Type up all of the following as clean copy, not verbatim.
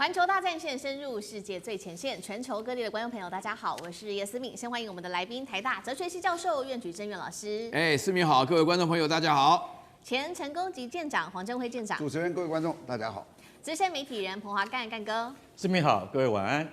环球大战线深入世界最前线，全球各地的观众朋友，大家好，我是叶思敏。先欢迎我们的来宾，台大哲学系教授苑举正苑老师。思敏好，各位观众朋友，大家好。前成功级舰长黄镇辉舰长。主持人、各位观众，大家好。资深媒体人彭华干哥。思敏好，各位晚安。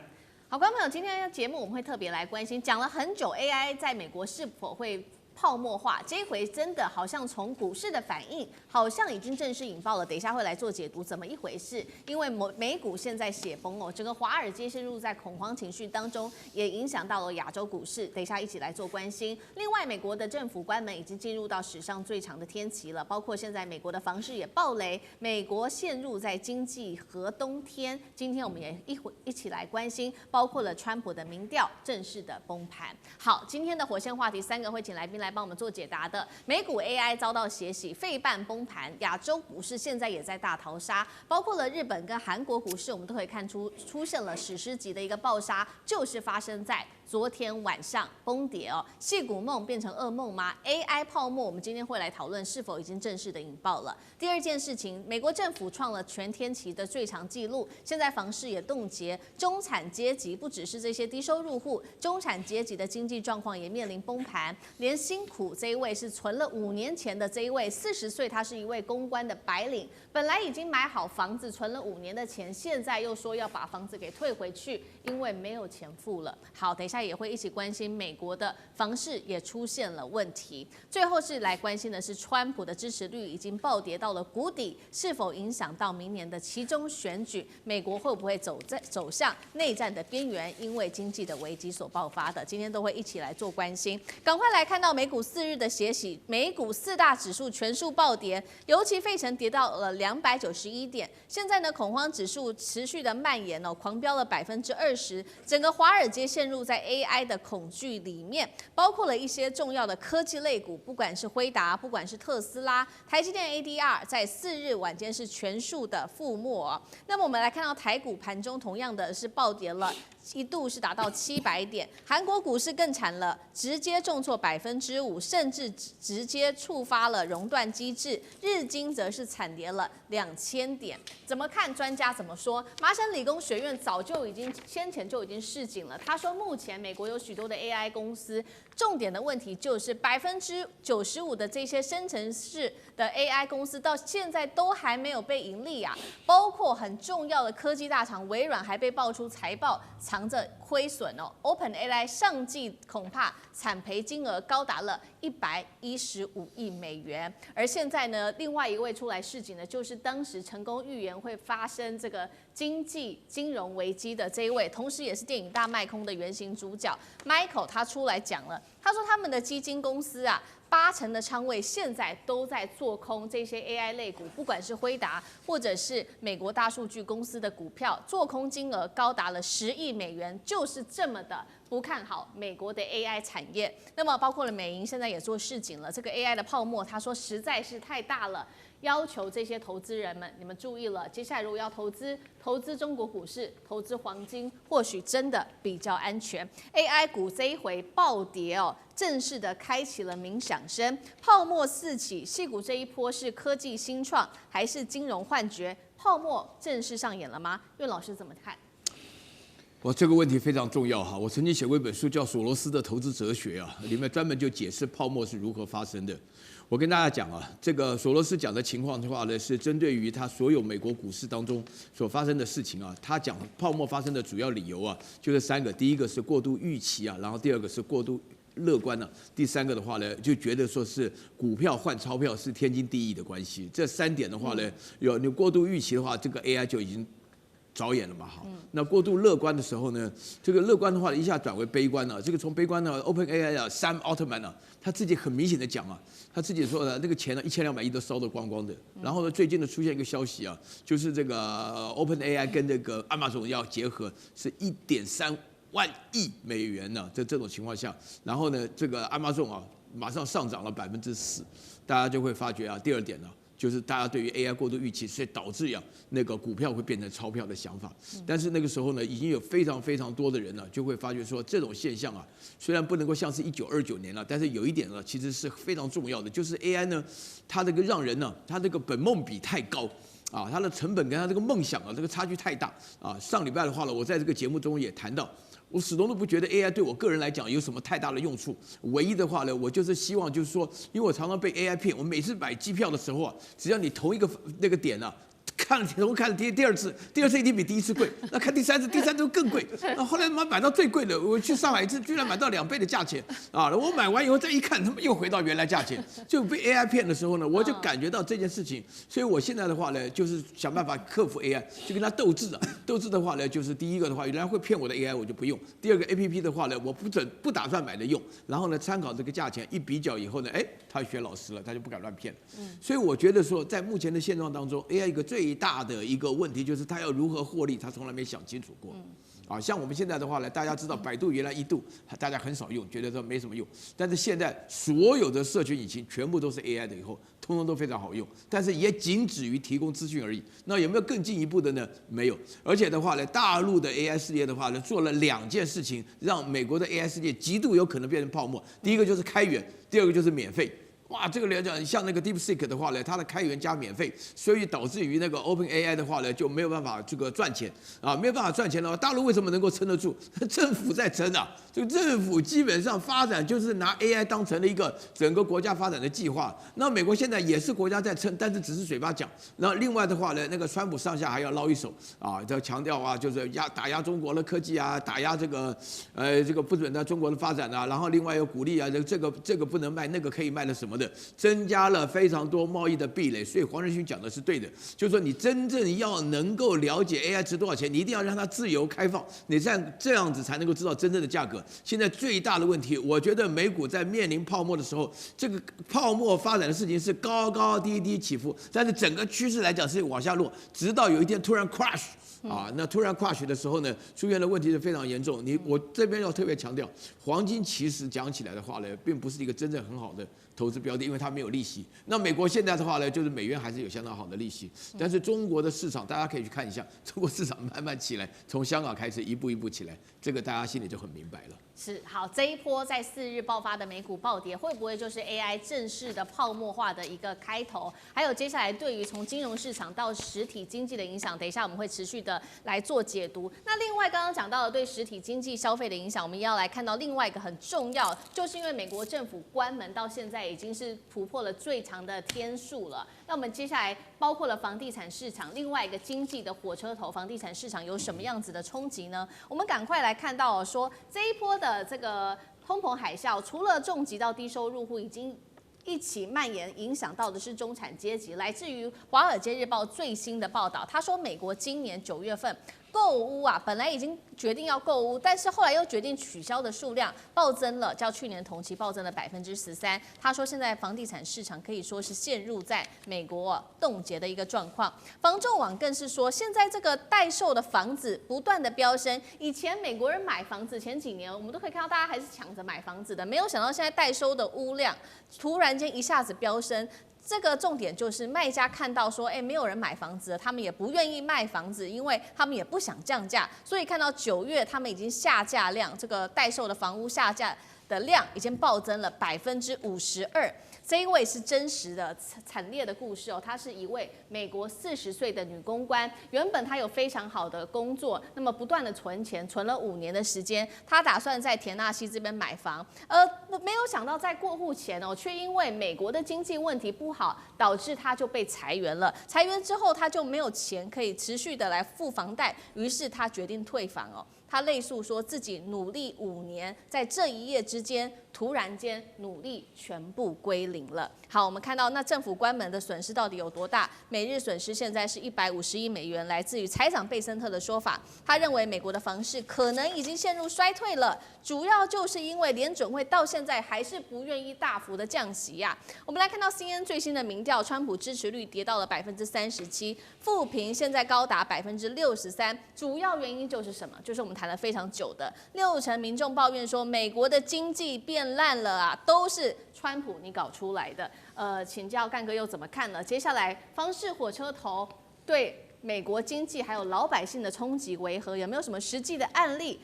好，观众朋友，今天的节目我们会特别来关心，讲了很久 AI 在美国是否会泡沫化，这一回真的好像从股市的反应，好像已经正式引爆了。等一下会来做解读，怎么一回事？因为美股现在血崩哦，整个华尔街陷入在恐慌情绪当中，也影响到了亚洲股市。等一下一起来做关心。另外，美国的政府关门已经进入到史上最长的天期了，包括现在美国的房市也暴雷，美国陷入在经济核冬天。今天我们也一起来关心，包括了川普的民调正式的崩盘。好，今天的火线话题3个会请来宾来帮我们做解答的。美股 AI 遭到血洗，费半崩盘，亚洲股市现在也在大逃杀，包括了日本跟韩国股市，我们都可以看出出现了史诗级的一个暴杀，就是发生在昨天晚上崩跌哦。矽谷梦变成噩梦吗 ？AI 泡沫，我们今天会来讨论是否已经正式的引爆了。第二件事情，美国政府创了全天期的最长纪录，现在房市也冻结，中产阶级不只是这些低收入户，中产阶级的经济状况也面临崩盘，连辛苦这一位是存了5年前的这一位40岁，他是一位公关的白领，本来已经买好房子，存了5年的钱，现在又说要把房子给退回去，因为没有钱付了。好，等一下也会一起关心美国的房市也出现了问题。最后是来关心的是川普的支持率已经暴跌到了谷底，是否影响到明年的期中选举？美国会不会走向内战的边缘？因为经济的危机所爆发的，今天都会一起来做关心。赶快来看到美股4日的血洗，美股4大指数全数暴跌，尤其费城跌到了291点。现在呢，恐慌指数持续的蔓延哦，狂飙了20%，整个华尔街陷入在 AI 的恐惧里面，包括了一些重要的科技类股，不管是辉达，不管是特斯拉、台积电 ADR， 在4日晚间是全数的覆没哦。那么我们来看到台股盘中同样的是暴跌了。一度是达到700点，韩国股市更惨了，直接重挫5%，甚至直接触发了熔断机制。日经则是惨跌了2000点。怎么看？专家怎么说？麻省理工学院早就先前就已经示警了。他说，目前美国有许多的 AI 公司，重点的问题就是95%的这些生成式的 AI 公司到现在都还没有被盈利啊，包括很重要的科技大厂微软还被爆出财报藏着亏损哦。OpenAI 上季恐怕惨赔金额高达了115亿美元。而现在呢，另外一位出来示警的，就是当时成功预言会发生这个金融危机的这一位，同时也是电影《大卖空》的原型主角 Michael， 他出来讲了，他说他们的基金公司啊，80%的仓位现在都在做空这些 AI 类股，不管是辉达或者是美国大数据公司的股票，做空金额高达了10亿美元，就是这么的不看好美国的 AI 产业。那么包括了美银现在也做示警了，这个 AI 的泡沫，他说实在是太大了。要求这些投资人们，你们注意了，接下来如果要投资中国股市、投资黄金，或许真的比较安全。AI 股这一回暴跌哦，正式的开启了鸣响声，泡沫四起。矽谷这一波是科技新创，还是金融幻觉？泡沫正式上演了吗？苑老师怎么看？这个问题非常重要哈。我曾经写过一本书叫《索罗斯的投资哲学》啊，里面专门就解释泡沫是如何发生的。我跟大家讲啊，这个索罗斯讲的情况的话呢，是针对于他所有美国股市当中所发生的事情啊。他讲泡沫发生的主要理由啊，就是3个，第一个是过度预期啊，然后第2个是过度乐观了，第3个的话呢，就觉得说是股票换钞票是天经地义的关系。这3点的话呢，你过度预期的话，这个 AI 就已经着眼了嘛，好，那过度乐观的时候呢，这个乐观的话一下转为悲观了。这个从悲观呢 ，OpenAI 啊，Sam Altman 啊，他自己很明显的讲啊，他自己说的这个钱呢，1200亿都烧得光光的。然后呢，最近呢出现一个消息啊，就是这个OpenAI 跟这个 Amazon 要结合，是1.3万亿美元呢，在这种情况下，然后呢，这个 Amazon 啊，马上上涨了4%，大家就会发觉啊，第2点呢。就是大家对于 AI 过度预期，所以导致那个股票会变成钞票的想法。但是那个时候呢，已经有非常非常多的人呢，就会发觉说这种现象啊，虽然不能够像是1929年了，但是有一点呢，其实是非常重要的，就是 AI 呢，它这个让人呢，它这个本梦比太高。啊，它的成本跟它这个梦想啊，这个差距太大啊。上礼拜的话呢，我在这个节目中也谈到。我始终都不觉得 AI 对我个人来讲有什么太大的用处。唯一的话呢，我就是希望就是说，因为我常常被 AI 骗，我每次买机票的时候啊，只要你同一个那个点啊。看了第二次一定比第一次贵，那看第三次更贵。那后来买到最贵的，我去上海一次，居然买到2倍的价钱啊！我买完以后再一看，他们又回到原来价钱，就被 AI 骗的时候呢，我就感觉到这件事情。所以我现在的话呢，就是想办法克服 AI， 就跟他斗智啊。斗智的话呢，就是第一个的话，原来会骗我的 AI 我就不用；第二个 APP 的话呢，我不打算买的用。然后呢，参考这个价钱一比较以后呢，他学老师了，他就不敢乱骗。所以我觉得说，在目前的现状当中 ，AI 一个最大的一个问题就是它要如何获利，它从来没想清楚过。啊，像我们现在的话呢，大家知道百度原来1度大家很少用，觉得说没什么用，但是现在所有的社群引擎全部都是 AI 的，以后通通都非常好用，但是也仅止于提供资讯而已。那有没有更进一步的呢？没有。而且的话呢，大陆的 AI 事业的话呢，做了2件事情，让美国的 AI 世界极度有可能变成泡沫。第一个就是开源，第二个就是免费。哇，这个来讲，像那个 DeepSeek 的话呢，它的开源加免费，所以导致于那个 OpenAI 的话呢，就没有办法这个赚钱啊，没有办法赚钱的话，大陆为什么能够撑得住？政府在撑啊，这个政府基本上发展就是拿 AI 当成了一个整个国家发展的计划。那美国现在也是国家在撑，但是只是嘴巴讲。那另外的话呢，那个川普上下还要捞一手啊，要强调啊，就是打压中国的科技啊，打压这个不准在中国的发展啊，然后另外又鼓励啊，这个不能卖，那个可以卖的什么。增加了非常多贸易的壁垒，所以黄仁勋讲的是对的，就是说你真正要能够了解 AI 值多少钱，你一定要让它自由开放，你这样子才能够知道真正的价格。现在最大的问题，我觉得美股在面临泡沫的时候，这个泡沫发展的事情是高高低低起伏，但是整个趋势来讲是往下落，直到有一天突然 crash。啊，那突然 crash 的时候呢，出现的问题是非常严重。我这边要特别强调，黄金其实讲起来的话呢，并不是一个真正很好的投资标的，因为它没有利息。那美国现在的话呢，就是美元还是有相当好的利息，但是中国的市场大家可以去看一下，中国市场慢慢起来，从香港开始一步一步起来，这个大家心里就很明白了。是好，这一波在4日爆发的美股暴跌，会不会就是 AI 正式的泡沫化的一个开头？还有接下来对于从金融市场到实体经济的影响，等一下我们会持续的来做解读。那另外刚刚讲到的对实体经济消费的影响，我们要来看到另外一个很重要，就是因为美国政府关门到现在已经是突破了最长的天数了。那我们接下来包括了房地产市场，另外一个经济的火车头房地产市场有什么样子的冲击呢？我们赶快来看到说这一波的这个通膨海啸，除了重击到低收入户，已经一起蔓延，影响到的是中产阶级。来自于《华尔街日报》最新的报道，他说，美国今年9月份购屋啊，本来已经决定要购屋，但是后来又决定取消的数量暴增了，较去年同期暴增了13%。他说，现在房地产市场可以说是陷入在美国冻结的一个状况。房仲网更是说，现在这个待售的房子不断的飙升。以前美国人买房子前几年，我们都可以看到大家还是抢着买房子的，没有想到现在待收的屋量突然间一下子飙升。这个重点就是卖家看到说，没有人买房子了，他们也不愿意卖房子，因为他们也不想降价，所以看到9月他们已经下架量，这个待售的房屋下架的量已经暴增了52%。这一位是真实的惨烈的故事哦，她是一位美国40岁的女公关，原本她有非常好的工作，那么不断的存钱，存了5年的时间，她打算在田纳西这边买房，没有想到在过户前哦，却因为美国的经济问题不好，导致她就被裁员了。裁员之后，她就没有钱可以持续的来付房贷，于是她决定退房哦。他类诉说自己努力5年，在这一夜之间，突然间努力全部归零了。好，我们看到那政府关门的损失到底有多大？每日损失现在是150亿美元，来自于财长贝森特的说法。他认为美国的房市可能已经陷入衰退了，主要就是因为联准会到现在还是不愿意大幅的降息呀。我们来看到 CNN 最新的民调，川普支持率跌到了37%，负评现在高达63%。主要原因就是什么？就是我们谈了非常久的60%民众抱怨说，美国的经济变烂了啊，都是川普你搞出来的。请教干哥又怎么看呢？接下来方式火车头对美国经济还有老百姓的冲击为何？有没有什么实际的案例？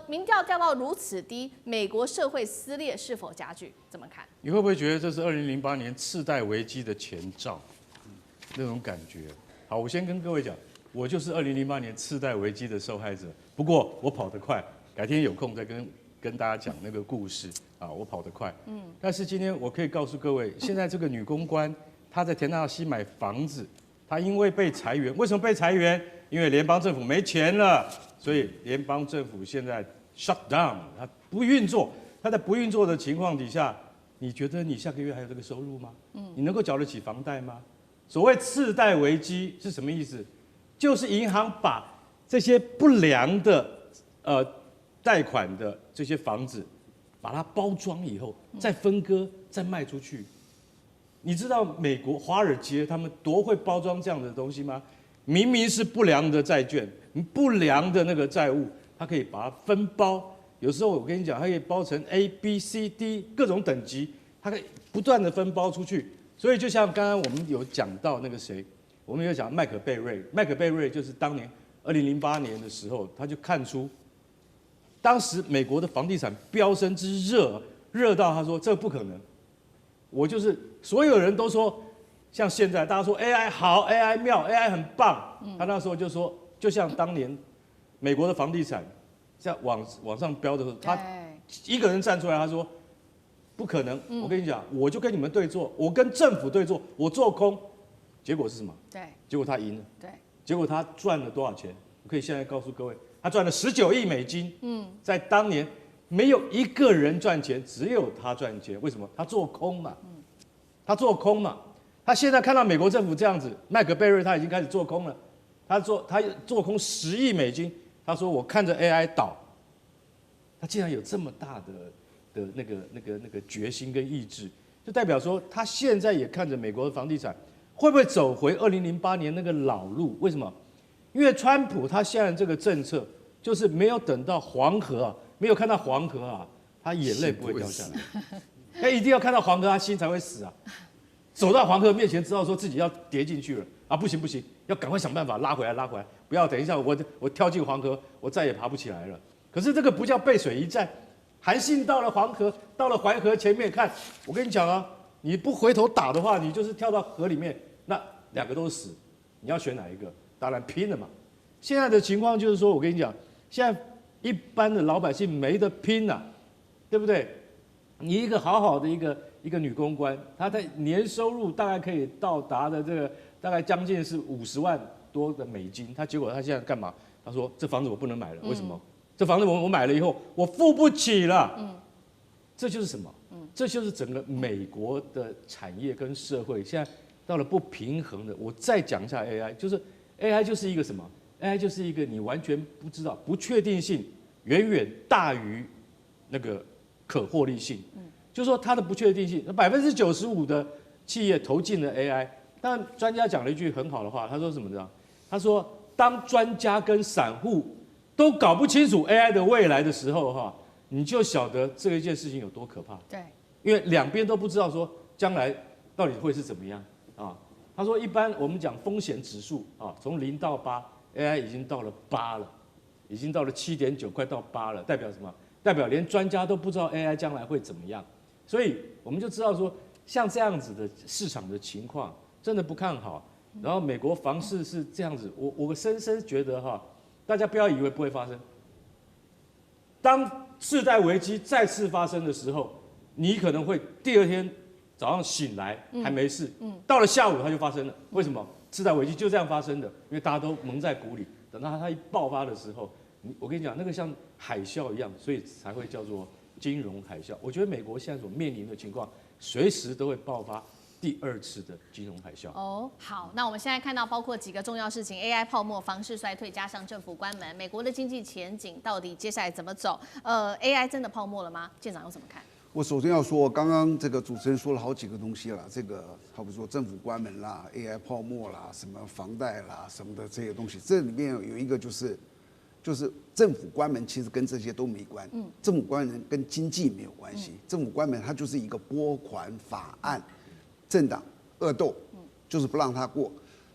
民调掉到如此低，美国社会撕裂是否加剧？怎么看？你会不会觉得这是2008年次贷危机的前兆？那种感觉，好，我先跟各位讲，我就是2008年次贷危机的受害者，不过我跑得快，改天有空再跟大家讲那个故事啊，我跑得快。但是今天我可以告诉各位，现在这个女公关她在田纳西买房子，她因为被裁员，为什么被裁员？因为联邦政府没钱了，所以联邦政府现在 shut down， 它不运作。它在不运作的情况底下，你觉得你下个月还有这个收入吗？你能够缴得起房贷吗？所谓次贷危机是什么意思？就是银行把这些不良的贷款的这些房子，把它包装以后，再分割，再卖出去。你知道美国华尔街他们多会包装这样的东西吗？明明是不良的债券，不良的那个债务，它可以把它分包。有时候我跟你讲，它可以包成 A、B、C、D 各种等级，它可以不断的分包出去。所以就像刚刚我们有讲到那个谁，我们有讲麦可贝瑞，麦可贝瑞就是当年2008年的时候，他就看出，当时美国的房地产飙升之热到他说这不可能，我就是所有人都说，像现在大家说 AI 好 ，AI 妙 ，AI 很棒，他那时候就说，就像当年美国的房地产。在往上飙的时候，他一个人站出来，他说不可能。我跟你讲，我就跟你们对坐，我跟政府对坐，我做空。结果是什么？对，结果他赢了。对，结果他赚了多少钱？我可以现在告诉各位，他赚了19亿美金。在当年没有一个人赚钱，只有他赚钱。为什么？他做空嘛。他做空嘛。他现在看到美国政府这样子，麦克贝瑞他已经开始做空了。他做空10亿美金。他说：“我看着 AI 倒，他竟然有这么大的那个决心跟意志，就代表说他现在也看着美国的房地产会不会走回2008年那个老路？为什么？因为川普他现在这个政策就是没有等到黄河啊，没有看到黄河啊，他眼泪不会掉下来，他一定要看到黄河，他心才会死啊。走到黄河面前，知道说自己要跌进去了啊，不行，要赶快想办法拉回来。”不要等一下，我跳进黄河，我再也爬不起来了。可是这个不叫背水一战，韩信到了黄河，到了淮河前面看，我跟你讲啊，你不回头打的话，你就是跳到河里面，那2个都死，你要选哪一个？当然拼了嘛。现在的情况就是说，我跟你讲，现在一般的老百姓没得拼了，对不对？你一个好好的一个女公关，她的年收入大概可以到达的这个大概将近是50万多的美金，结果他现在干嘛？他说这房子我不能买了，为什么？这房子我买了以后我付不起了。这就是什么？这就是整个美国的产业跟社会现在到了不平衡的。我再讲一下 AI， 就是 AI 就是一个什么 ？AI 就是一个你完全不知道，不确定性远远大于那个可获利性。就是说它的不确定性，95%的企业投进了 AI。但专家讲了一句很好的话，他说什么呢？他说，当专家跟散户都搞不清楚 AI 的未来的时候，你就晓得这一件事情有多可怕。对，因为两边都不知道说将来到底会是怎么样啊。他说，一般我们讲风险指数啊，从0到8，AI 已经到了8了，已经到了7.9，快到8了，代表什么？代表连专家都不知道 AI 将来会怎么样。所以我们就知道说，像这样子的市场的情况，真的不看好。然后美国房市是这样子，我深深觉得大家不要以为不会发生。当次贷危机再次发生的时候，你可能会第2天早上醒来还没事，到了下午它就发生了。为什么？次贷危机就这样发生的，因为大家都蒙在鼓里。等到它一爆发的时候，我跟你讲，那个像海啸一样，所以才会叫做金融海啸。我觉得美国现在所面临的情况，随时都会爆发第2次的金融海啸。好，那我们现在看到包括几个重要事情 ：AI 泡沫、房市衰退，加上政府关门，美国的经济前景到底接下来怎么走？AI 真的泡沫了吗？舰长又怎么看？我首先要说，刚刚这个主持人说了好几个东西了，这个好比说政府关门啦、AI 泡沫啦、什么房贷啦什么的这些东西，这里面有一个就是政府关门其实跟这些都没关，政府关门跟经济没有关系，政府关门它就是一个拨款法案。政党恶斗，就是不让他过。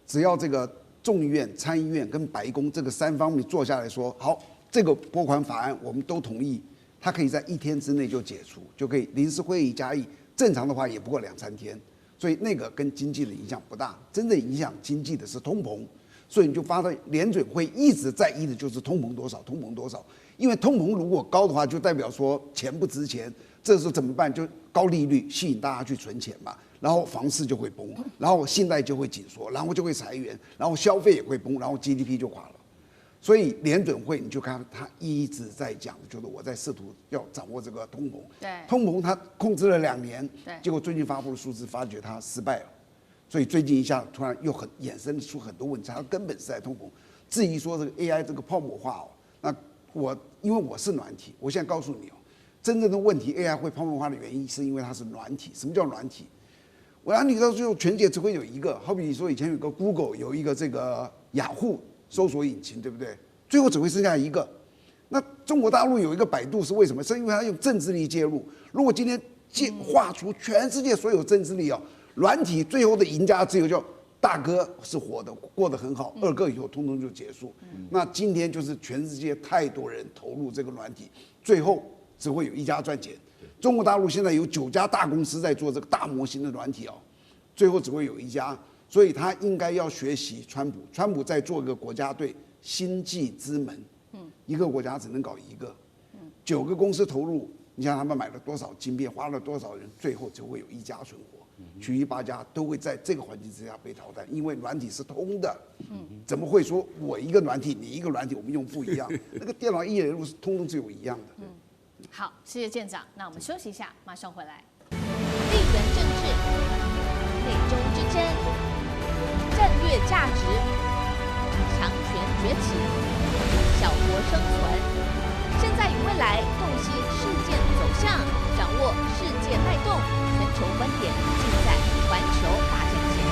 只要这个众议院、参议院跟白宫这个3方面坐下来说好，这个拨款法案我们都同意，它可以在1天之内就解除，就可以临时会议加议。正常的话也不过2、3天。所以那个跟经济的影响不大，真正影响经济的是通膨。所以你就发现联准会一直在意的就是通膨多少，通膨多少。因为通膨如果高的话，就代表说钱不值钱，这时候怎么办？就高利率吸引大家去存钱嘛，然后房市就会崩，然后信贷就会紧缩，然后就会裁员，然后消费也会崩，然后 GDP 就垮了。所以联准会你就看他一直在讲，就是我在试图要掌握这个通膨。对，通膨他控制了2年，对，结果最近发布的数字发觉他失败了。所以最近一下突然又衍生出很多问题，它根本是在通膨。至于说这个 AI 这个泡沫化那因为我是软体，我现在告诉你真正的问题 AI 会泡沫化的原因是因为它是软体。什么叫软体？我让你到最后全世界只会有一个，好比你说以前有个 Google， 有一个这个雅虎搜索引擎，对不对？最后只会剩下一个。那中国大陆有一个百度是为什么？是因为它用政治力介入。如果今天划出全世界所有政治力软体最后的赢家只有叫大哥是活的，过得很好，二哥以后通通就结束。那今天就是全世界太多人投入这个软体，最后只会有一家赚钱。中国大陆现在有9家大公司在做这个大模型的软体最后只会有一家，所以他应该要学习川普。川普在做一个国家队，星际之门，一个国家只能搞一个，9个公司投入。你想他们买了多少晶片，花了多少人，最后只会有一家存活，其余8家都会在这个环境之下被淘汰，因为软体是通的。怎么会说我一个软体，你一个软体，我们用不一样？那个电脑一连路是通通只有一样的。好，谢谢舰长。那我们休息一下，马上回来。地缘政治、美中之争、战略价值、强权崛起、小国生存。现在与未来，洞悉事件走向，掌握世界脉动，全球观点尽在环球大战线。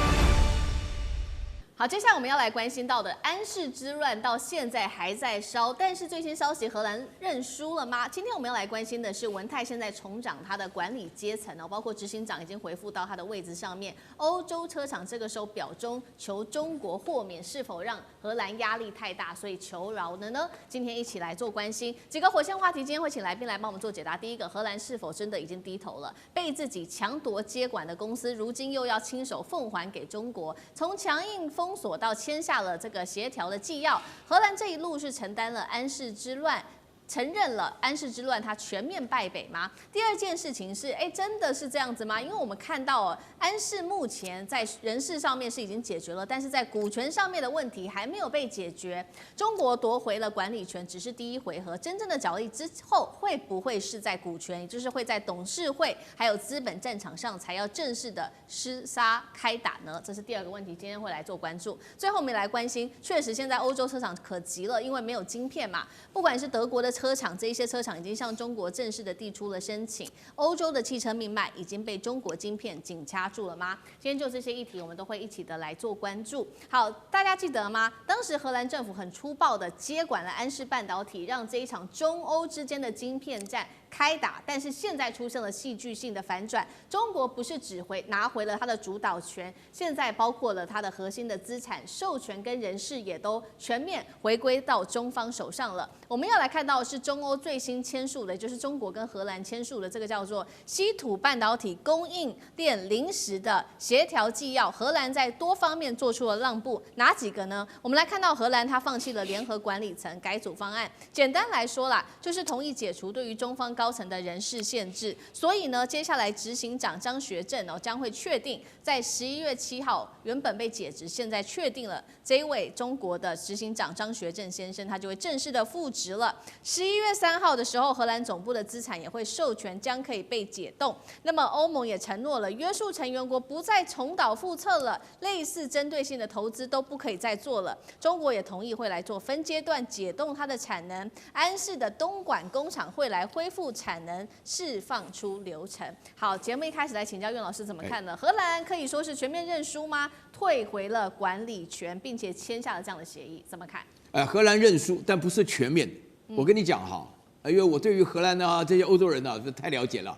好，接下来我们要来关心到的安氏之乱到现在还在烧，但是最新消息，荷兰认输了吗？今天我们要来关心的是文泰现在重掌他的管理阶层包括执行长已经回复到他的位置上面。欧洲车厂这个时候表忠求中国豁免，是否让荷兰压力太大，所以求饶了呢？今天一起来做关心几个火线话题，今天会请来宾来帮我们做解答。第一个，荷兰是否真的已经低头了？被自己强夺接管的公司，如今又要亲手奉还给中国，从强硬封锁到签下了这个协调的纪要，荷兰这一路是承担了安氏之乱。承认了安氏之乱，它全面败北吗？第二件事情是，真的是这样子吗？因为我们看到安氏目前在人事上面是已经解决了，但是在股权上面的问题还没有被解决。中国夺回了管理权，只是第一回合，真正的角力之后会不会是在股权，也就是会在董事会还有资本战场上才要正式的厮杀开打呢？这是第二个问题，今天会来做关注。最后我们来关心，确实现在欧洲车厂可急了，因为没有晶片嘛，不管是德国的车厂，这一些车厂已经向中国正式的递出了申请。欧洲的汽车命脉已经被中国晶片紧掐住了吗？今天就这些议题，我们都会一起的来做关注。好，大家记得吗？当时荷兰政府很粗暴的接管了安氏半导体，让这一场中欧之间的晶片战开打，但是现在出现了戏剧性的反转，中国不是只拿回了它的主导权，现在包括了它的核心的资产授权跟人事也都全面回归到中方手上了。我们要来看到的是中欧最新签署的，也就是中国跟荷兰签署的这个叫做稀土半导体供应链临时的协调纪要，荷兰在多方面做出了让步，哪几个呢？我们来看到荷兰它放弃了联合管理层改组方案，简单来说啦，就是同意解除对于中方高层的人事限制。所以呢，接下来执行长张学正将会确定在11月7号原本被解职，现在确定了这一位中国的执行长张学正先生，他就会正式的复职了。11月3号的时候，荷兰总部的资产也会授权将可以被解冻。那么欧盟也承诺了，约束成员国不再重蹈覆辙了，类似针对性的投资都不可以再做了。中国也同意会来做分阶段解冻它的产能，安氏的东莞工厂会来恢复产能，释放出流程。好，节目一开始来请教苑老师怎么看呢？荷兰可以说是全面认输吗？退回了管理权，并且签下了这样的协议，怎么看？荷兰认输，但不是全面。我跟你讲哈，因为我对于荷兰这些欧洲人太了解了。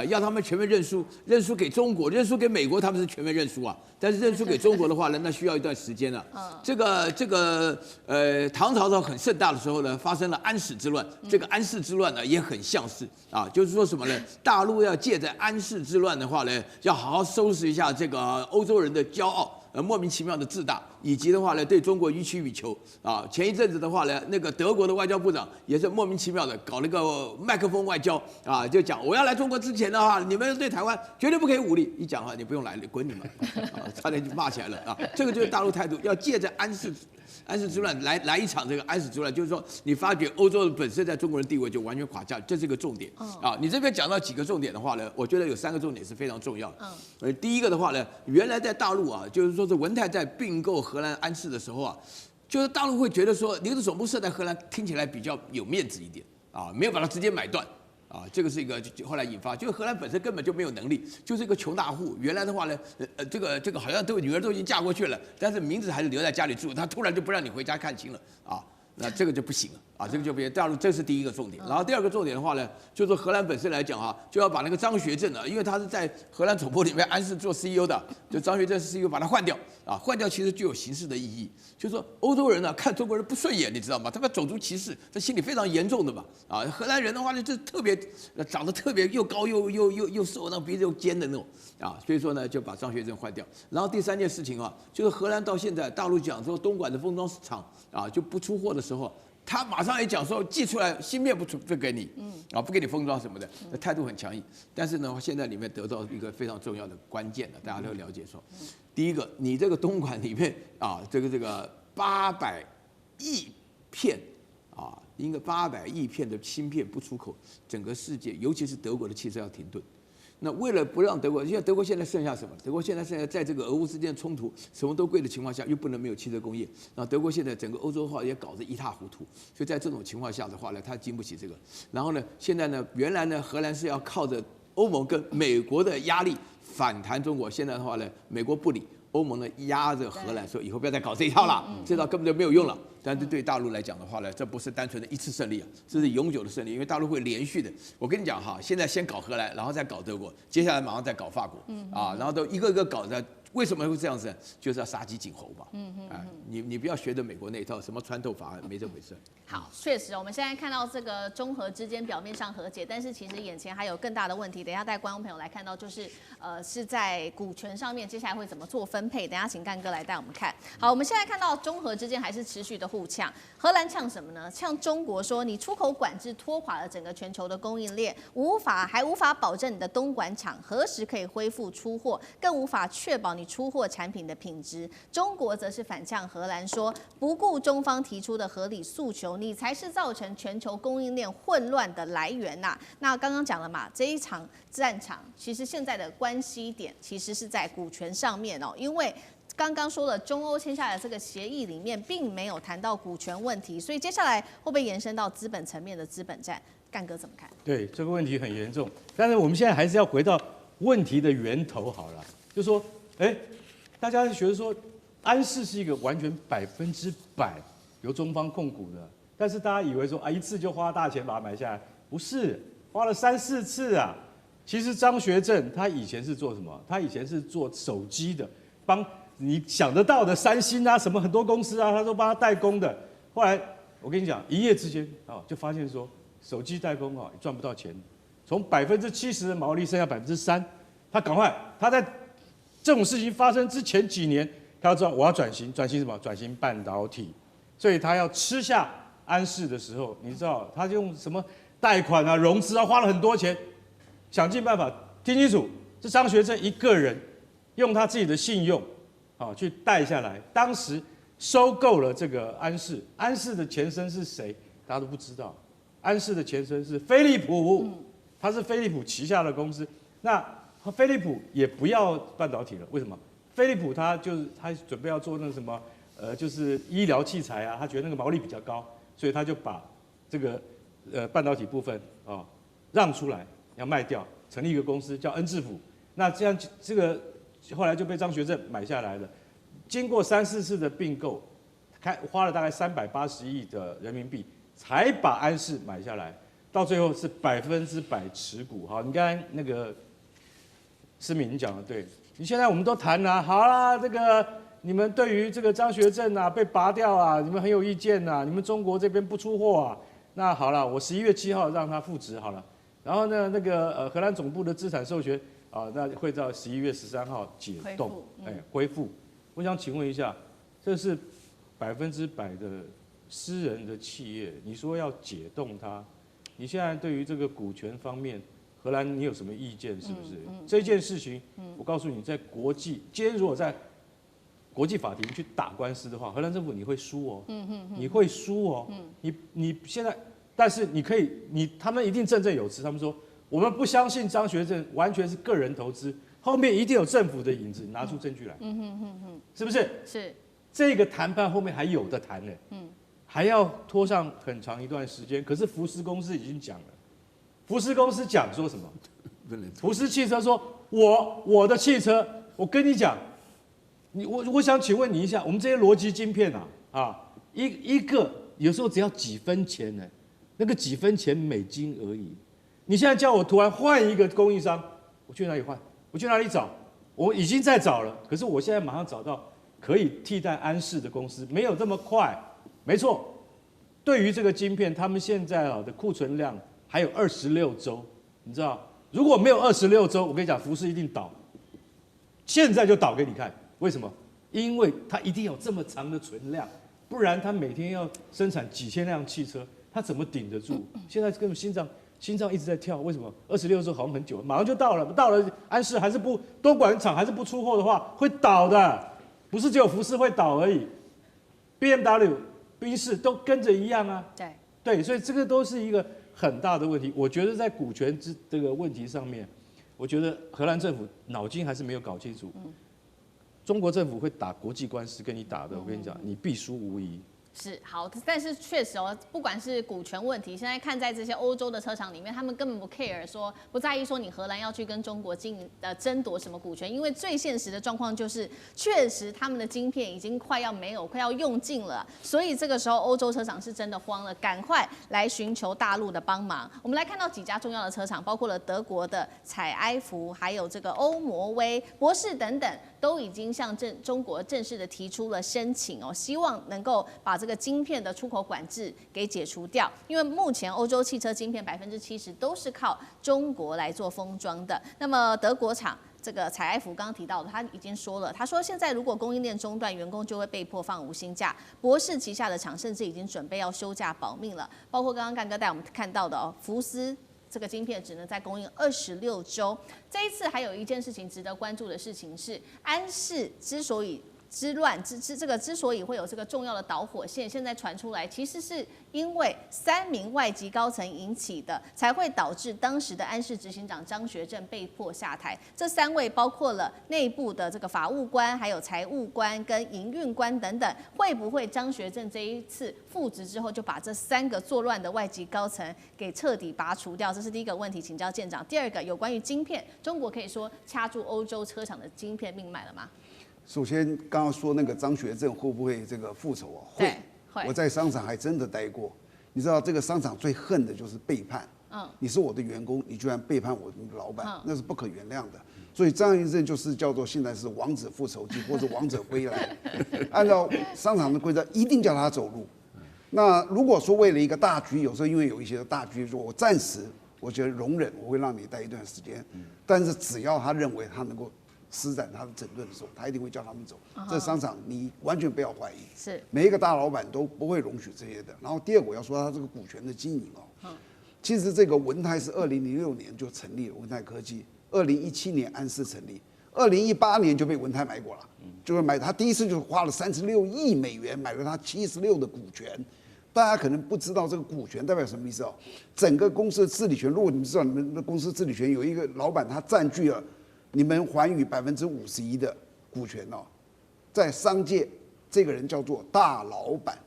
要他们全面认输，认输给中国，认输给美国，他们是全面认输啊。但是认输给中国的话呢，那需要一段时间了。唐朝很盛大的时候呢，发生了安史之乱。这个安史之乱呢，也很像是就是说什么呢？大陆要借着安史之乱的话呢，要好好收拾一下这个欧洲人的骄傲。莫名其妙的自大，以及的话呢，对中国予取予求啊。前一阵子的话呢，那个德国的外交部长也是莫名其妙的搞那个麦克风外交啊，就讲我要来中国之前的话，你们对台湾绝对不可以武力。一讲话你不用来，你滚你们啊，差点就骂起来了啊。这个就是大陆态度，要借着安史之乱来一场这个安史之乱，就是说你发觉欧洲本身在中国人地位就完全垮下，这是个重点啊。你这边讲到几个重点的话呢，我觉得有3个重点是非常重要的。第一个的话呢，原来在大陆就是说是文泰在并购荷兰安氏的时候就是大陆会觉得说你的总部设在荷兰，听起来比较有面子一点没有把它直接买断。这个是一个后来引发，就是荷兰本身根本就没有能力，就是一个穷大户。原来的话呢，这个好像女儿都已经嫁过去了，但是名字还是留在家里住，他突然就不让你回家看亲了那这个就不行了这个就不行。大陆这是第一个重点。然后第二个重点的话呢，就是荷兰本身来讲就要把那个张学正因为他是在荷兰总部里面安氏做 CEO 的，就张学正 CEO 把他换掉换掉其实具有形式的意义，就是说欧洲人看中国人不顺眼，你知道吗？他们种族歧视，这心理非常严重的嘛荷兰人的话呢，就特别长得特别又高又瘦，那鼻子又尖的那种所以说呢就把张学正换掉。然后第三件事情就是荷兰到现在大陆讲说东莞的封装厂就不出货的时候，他马上也讲说寄出来芯片不给你，不给你封装什么的，那态度很强硬。但是呢，现在里面得到一个非常重要的关键大家都了解说，第一个，你这个东莞里面这个800亿片应该800亿片的芯片不出口，整个世界尤其是德国的汽车要停顿。那为了不让德国，因为德国现在剩下什么？德国现在在这个俄乌之间冲突，什么都贵的情况下，又不能没有汽车工业。然后德国现在整个欧洲化也搞得一塌糊涂，所以在这种情况下的话呢，它经不起这个。然后呢，现在呢，原来呢，荷兰是要靠着欧盟跟美国的压力反弹中国，现在的话呢，美国不理。欧盟呢压着荷兰说以后不要再搞这一套了，这套根本就没有用了。但是对大陆来讲的话呢，这不是单纯的一次胜利这是永久的胜利，因为大陆会连续的。我跟你讲现在先搞荷兰，然后再搞德国，接下来马上再搞法国然后都一个一个搞的。为什么会这样子？就是要杀鸡儆猴嘛。你不要学着美国那一套什么穿透法案，没这回事。好，确实，我们现在看到这个中荷之间表面上和解，但是其实眼前还有更大的问题。等一下带观众朋友来看到，就是是在股权上面，接下来会怎么做分配？等一下请干哥来带我们看。好，我们现在看到中荷之间还是持续的互呛。荷兰呛什么呢？呛中国说你出口管制拖垮了整个全球的供应链，还无法保证你的东莞厂何时可以恢复出货，更无法确保你出货产品的品质。中国则是反呛荷兰说，不顾中方提出的合理诉求，你才是造成全球供应链混乱的来源呐。那刚刚讲了嘛，这一场战场其实现在的关系点其实是在股权上面因为刚刚说了，中欧签下的这个协议里面并没有谈到股权问题，所以接下来会不会延伸到资本层面的资本战？干哥怎么看？对，这个问题很严重，但是我们现在还是要回到问题的源头好了，就说，大家觉得说安氏是一个完全100%由中方控股的，但是大家以为说一次就花大钱把它买下来，不是，花了3、4次啊。其实张学正他以前是做什么？他以前是做手机的，帮你想得到的三星什么很多公司他都帮他代工的。后来我跟你讲，一夜之间就发现说手机代工赚不到钱，从70%的毛利剩下3%，他在这种事情发生之前几年，他要知道我要转型什么？转型半导体，所以他要吃下安氏的时候，你知道他用什么贷款融资花了很多钱，想尽办法。听清楚，是张学正一个人用他自己的信用去贷下来，当时收购了这个安氏。安氏的前身是谁？大家都不知道。安氏的前身是飞利浦，它是飞利浦旗下的公司。那飞利浦也不要半导体了，为什么？飞利浦他准备要做那个什么，就是医疗器材他觉得那个毛利比较高，所以他就把这个半导体部分让出来，要卖掉，成立一个公司叫恩智浦。那这样这个后来就被张学正买下来了。经过3、4次的并购，花了大概380亿的人民币，才把安氏买下来。到最后是100%持股。好，你刚才那个思敏你讲的对，你现在我们都谈了，好啦，这个你们对于这个张学正啊被拔掉啊，你们很有意见啊，你们中国这边不出货啊，那好了，我11月7号让他复职好了，然后呢，那个荷兰总部的资产授权啊，那会到11月13号解冻，恢复。我想请问一下，这是100%的私人的企业，你说要解冻它，你现在对于这个股权方面，荷兰你有什么意见？是不是？这件事情，我告诉你，在国际，今天如果在国际法庭去打官司的话，荷兰政府你会输哦，你会输哦，你现在，但是你可以，他们一定振振有词，他们说我们不相信张学正完全是个人投资，后面一定有政府的影子，拿出证据来，是不是？是这个谈判后面还有的谈呢，还要拖上很长一段时间。可是福斯公司已经讲了，福斯公司讲说什么？福斯汽车说，我的汽车，我跟你讲。我想请问你一下，我们这些逻辑晶片一个有时候只要几分钱呢，那个几分钱美金而已。你现在叫我突然换一个供应商，我去哪里换？我去哪里找？我已经在找了，可是我现在马上找到可以替代安适的公司，没有这么快。没错，对于这个晶片，他们现在的库存量还有26周，你知道，如果没有26周，我跟你讲，福斯一定倒，现在就倒给你看。为什么？因为它一定有这么长的存量，不然它每天要生产几千辆汽车，它怎么顶得住？现在根本心脏一直在跳，为什么？26周好像很久，马上就到了，到了安适还是不多管厂还是不出货的话，会倒的，不是只有福斯会倒而已 ，BMW、宾士都跟着一样啊。对，所以这个都是一个很大的问题。我觉得在股权这个问题上面，我觉得荷兰政府脑筋还是没有搞清楚。中国政府会打国际官司跟你打的，我跟你讲，你必输无疑。是好，但是确实哦，不管是股权问题，现在看在这些欧洲的车厂里面，他们根本不 care 说，不在意说你荷兰要去跟中国争夺什么股权，因为最现实的状况就是，确实他们的晶片已经快要没有，快要用尽了，所以这个时候欧洲车厂是真的慌了，赶快来寻求大陆的帮忙。我们来看到几家重要的车厂，包括了德国的采埃孚，还有这个欧摩威、博世等等，都已经向中国正式的提出了申请哦，希望能够把这个晶片的出口管制给解除掉，因为目前欧洲汽车晶片70%都是靠中国来做封装的。那么德国厂这个采埃孚刚刚提到的，他已经说了，他说现在如果供应链中断，员工就会被迫放无薪假。博世旗下的厂甚至已经准备要休假保命了，包括刚刚干哥带我们看到的哦，福斯。这个晶片只能再供应26周。这一次还有一件事情值得关注的事情是，安适之所以之所以会有这个重要的导火线，现在传出来，其实是因为3名外籍高层引起的，才会导致当时的安适执行长张学正被迫下台。这3位包括了内部的这个法务官、还有财务官跟营运官等等，会不会张学正这一次复职之后就把这3个作乱的外籍高层给彻底拔除掉？这是第一个问题，请教舰长。第二个有关于晶片，中国可以说掐住欧洲车厂的晶片命脉了吗？首先，刚刚说那个张学正会不会这个复仇啊？会。我在商场还真的待过。你知道这个商场最恨的就是背叛。你是我的员工，你居然背叛我的老板，那是不可原谅的。所以张学正就是叫做现在是王子复仇记或者王者归来。按照商场的规则，一定叫他走路。那如果说为了一个大局，有时候因为有一些大局，说我暂时我觉得容忍，我会让你待一段时间。但是只要他认为他能够施展他的整顿的时候，他一定会叫他们走。这商场你完全不要怀疑，是每一个大老板都不会容许这些的。然后第二个我要说他这个股权的经营哦，其实这个文泰是2006年就成立了文泰科技，2017年安适成立，2018年就被文泰买过了，就是买他第一次就花了36亿美元买了他76%的股权。大家可能不知道这个股权代表什么意思哦。整个公司的治理权，如果你们知道你们的公司治理权有一个老板他占据了你们寰宇51%的股权哦，在商界这个人叫做大老板。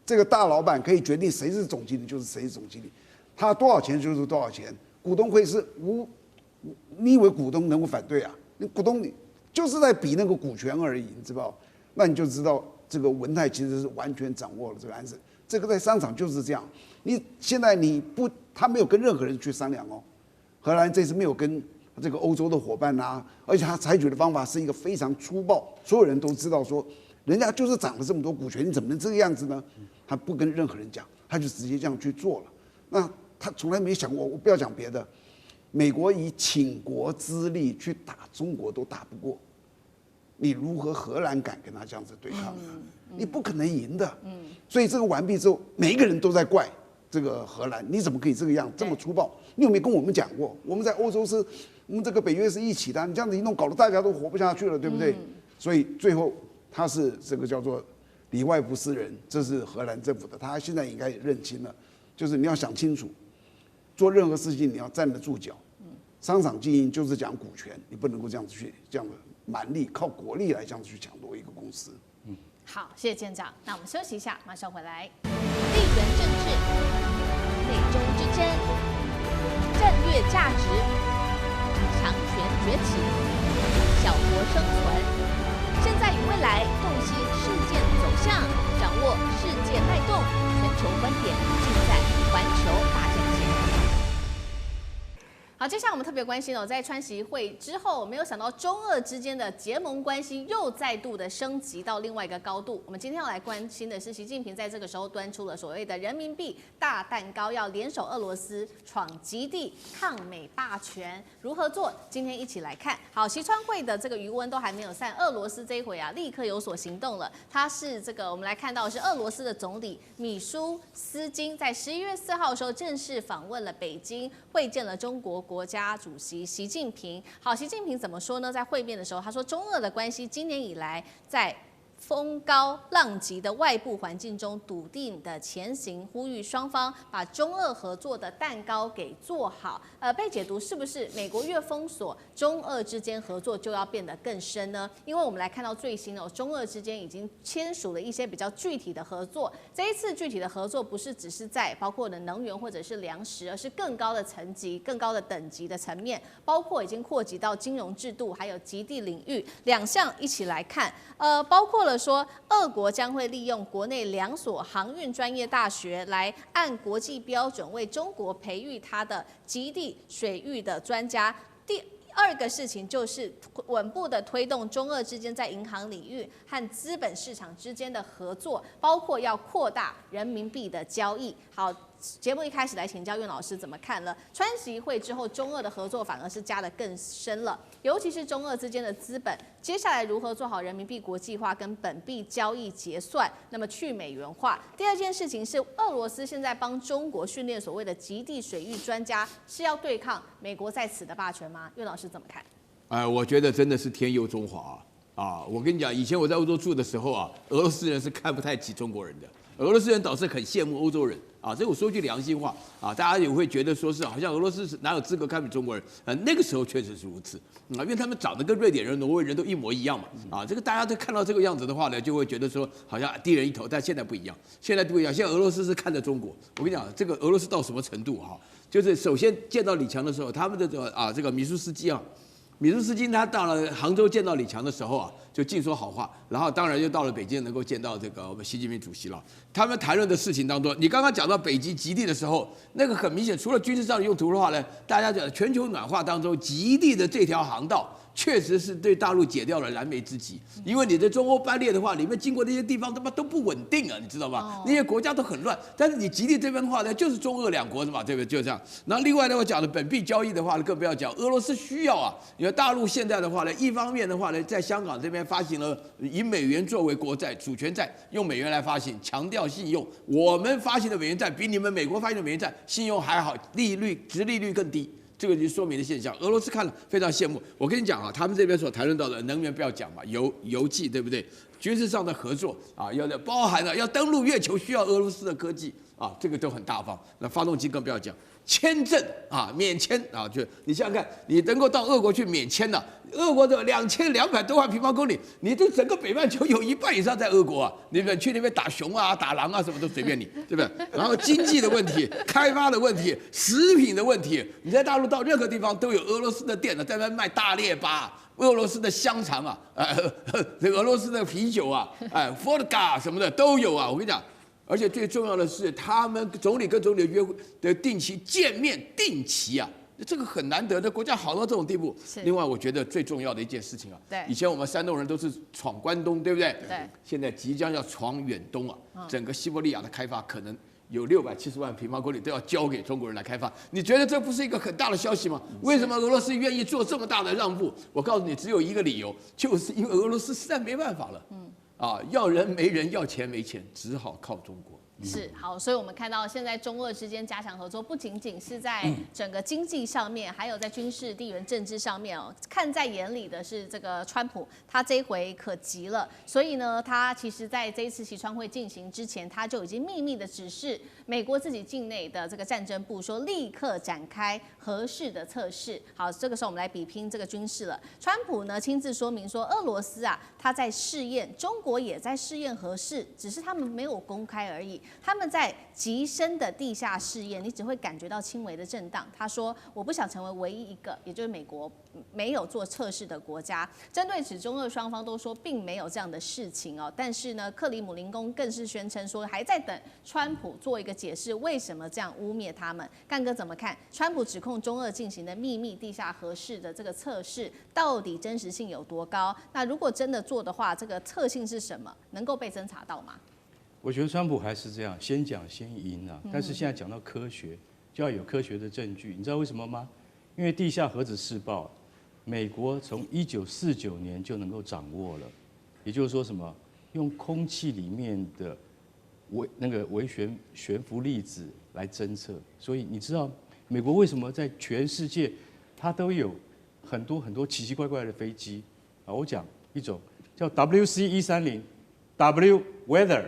这个大老板可以决定谁是总经理就是谁是总经理，他多少钱就是多少钱。股东会是你以为股东能够反对啊？股东就是在比那个股权而已，你知道？那你就知道这个文泰其实是完全掌握了这个安适。这个在商场就是这样。你现在他没有跟任何人去商量哦。荷兰这次没有跟这个欧洲的伙伴啊，而且他采取的方法是一个非常粗暴，所有人都知道说，人家就是涨了这么多股权，你怎么能这个样子呢？他不跟任何人讲，他就直接这样去做了。那他从来没想过，我不要讲别的，美国以倾国之力去打中国都打不过，你如何荷兰敢跟他这样子对抗呢？你不可能赢的。所以这个完毕之后，每一个人都在怪这个荷兰，你怎么可以这个样这么粗暴？你有没有跟我们讲过？我们在欧洲是，我们这个北约是一起的，你这样子一弄，搞得大家都活不下去了，对不对？所以最后他是这个叫做里外不是人，这是荷兰政府的，他现在应该也认清了，就是你要想清楚，做任何事情你要站得住脚。商场经营就是讲股权，你不能够这样子去这样的蛮力靠国力来这样子去抢夺一个公司。好，谢谢舰长。那我们休息一下，马上回来。地缘政治、美中之争、战略价值、强权崛起、小国生存，现在与未来洞悉事件走向，掌握世界脉动，全球观点尽在环球大战线。好，接下来我们特别关心在川习会之后，没有想到中俄之间的结盟关系又再度的升级到另外一个高度。我们今天要来关心的是，习近平在这个时候端出了所谓的人民币大蛋糕，要联手俄罗斯闯极地，抗美霸权，如何做？今天一起来看。好，习川会的这个余温都还没有散，俄罗斯这一回立刻有所行动了。他是我们来看到是俄罗斯的总理米舒斯金在11月4号的时候正式访问了北京，会见了中国国家主席习近平。好，习近平怎么说呢？在会面的时候，他说中俄的关系今年以来在风高浪急的外部环境中笃定的前行，呼吁双方把中俄合作的蛋糕给做好。被解读是不是美国越封锁，中俄之间合作就要变得更深呢？因为我们来看到最新中俄之间已经签署了一些比较具体的合作。这一次具体的合作不是只是在包括的能源或者是粮食，而是更高的层级、更高的等级的层面，包括已经扩及到金融制度，还有极地领域两项一起来看。包括了说，俄国将会利用国内2所航运专业大学来按国际标准为中国培育它的极地水域的专家。第二个事情就是稳步的推动中俄之间在银行领域和资本市场之间的合作，包括要扩大人民币的交易。好，节目一开始来请教苑老师怎么看了川习会之后，中俄的合作反而是加得更深了，尤其是中俄之间的资本，接下来如何做好人民币国际化跟本币交易结算，那么去美元化。第二件事情是俄罗斯现在帮中国训练所谓的极地水域专家，是要对抗美国在此的霸权吗？苑老师怎么看？我觉得真的是天佑中华啊！我跟你讲，以前我在欧洲住的时候俄罗斯人是看不太起中国人的，俄罗斯人倒是很羡慕欧洲人这我说句良心话大家也会觉得说是好像俄罗斯哪有资格看不起中国人？那个时候确实是如此因为他们长得跟瑞典人、挪威人都一模一样嘛这个大家都看到这个样子的话呢，就会觉得说好像低人一头，但现在不一样，现在俄罗斯是看着中国。我跟你讲，这个俄罗斯到什么程度就是首先见到李强的时候，他们的这个米舒斯基他到了杭州见到李强的时候就尽说好话，然后当然又到了北京，能够见到这个我们习近平主席了。他们谈论的事情当中，你刚刚讲到北极极地的时候，那个很明显，除了军事上的用途的话呢，大家讲全球暖化当中，极地的这条航道确实是对大陆解掉了燃眉之急，因为你的中欧班列的话，里面经过那些地方他妈都不稳定你知道吗？那些国家都很乱，但是你极地这边的话呢，就是中俄两国的嘛，对不对？就这样。然后另外呢，我讲的本币交易的话呢，更不要讲，俄罗斯需要因为大陆现在的话呢，一方面的话呢，在香港这边发行了以美元作为国债、主权债，用美元来发行，强调信用。我们发行的美元债比你们美国发行的美元债信用还好，殖利率更低。这个就说明的现象，俄罗斯看了非常羡慕。我跟你讲他们这边所谈论到的能源不要讲嘛，油气对不对？军事上的合作要包含了要登陆月球需要俄罗斯的科技这个都很大方。那发动机更不要讲，签证免签就你想想看，你能够到俄国去免签俄国的2200多万平方公里，你这整个北半球有一半以上在俄国你们去那边打熊打狼什么都随便你，对不对？然后经济的问题、开发的问题、食品的问题，你在大陆到任何地方都有俄罗斯的店在那卖大列巴。俄罗斯的香肠这个俄罗斯的啤酒vodka 什么的都有我跟你讲，而且最重要的是，他们总理跟总理的约会的定期见面，定期啊，这个很难得的，国家好到这种地步。另外，我觉得最重要的一件事情啊，对，以前我们山东人都是闯关东，对不对？对，现在即将要闯远东啊，整个西伯利亚的开发可能有670万平方公里都要交给中国人来开发。你觉得这不是一个很大的消息吗？为什么俄罗斯愿意做这么大的让步？我告诉你，只有一个理由，就是因为俄罗斯实在没办法了。要人没人，要钱没钱，只好靠中国。是好，所以我们看到现在中俄之间加强合作，不仅仅是在整个经济上面，还有在军事、地缘政治上面哦。看在眼里的是这个川普，他这一回可急了，所以呢，他其实在这一次习川会进行之前，他就已经秘密的指示美国自己境内的这个战争部说，立刻展开核试的测试。好，这个时候我们来比拼这个军事了。川普呢亲自说明说，俄罗斯啊，他在试验，中国也在试验核试，只是他们没有公开而已。他们在极深的地下试验，你只会感觉到轻微的震荡。他说：“我不想成为唯一一个，也就是美国没有做测试的国家。”针对此，中俄双方都说并没有这样的事情哦。但是呢，克里姆林宫更是宣称说，还在等川普做一个解释，为什么这样污蔑他们？干哥怎么看？川普指控中俄进行的秘密地下核试的这个测试，到底真实性有多高？那如果真的做的话，这个特性是什么？能够被侦查到吗？我觉得川普还是这样，先讲先赢啊。但是现在讲到科学，就要有科学的证据。你知道为什么吗？因为地下核子试爆，美国从1949年就能够掌握了，也就是说什么，用空气里面的微悬浮粒子来侦测。所以你知道美国为什么在全世界它都有很多奇奇怪怪的飞机啊？我讲一种叫 WC-130 Weather。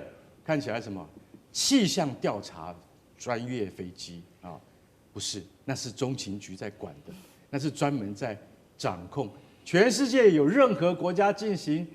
看起来什么气象调查专业飞机啊？不是，那是中情局在管的，那是专门在掌控全世界有任何国家进行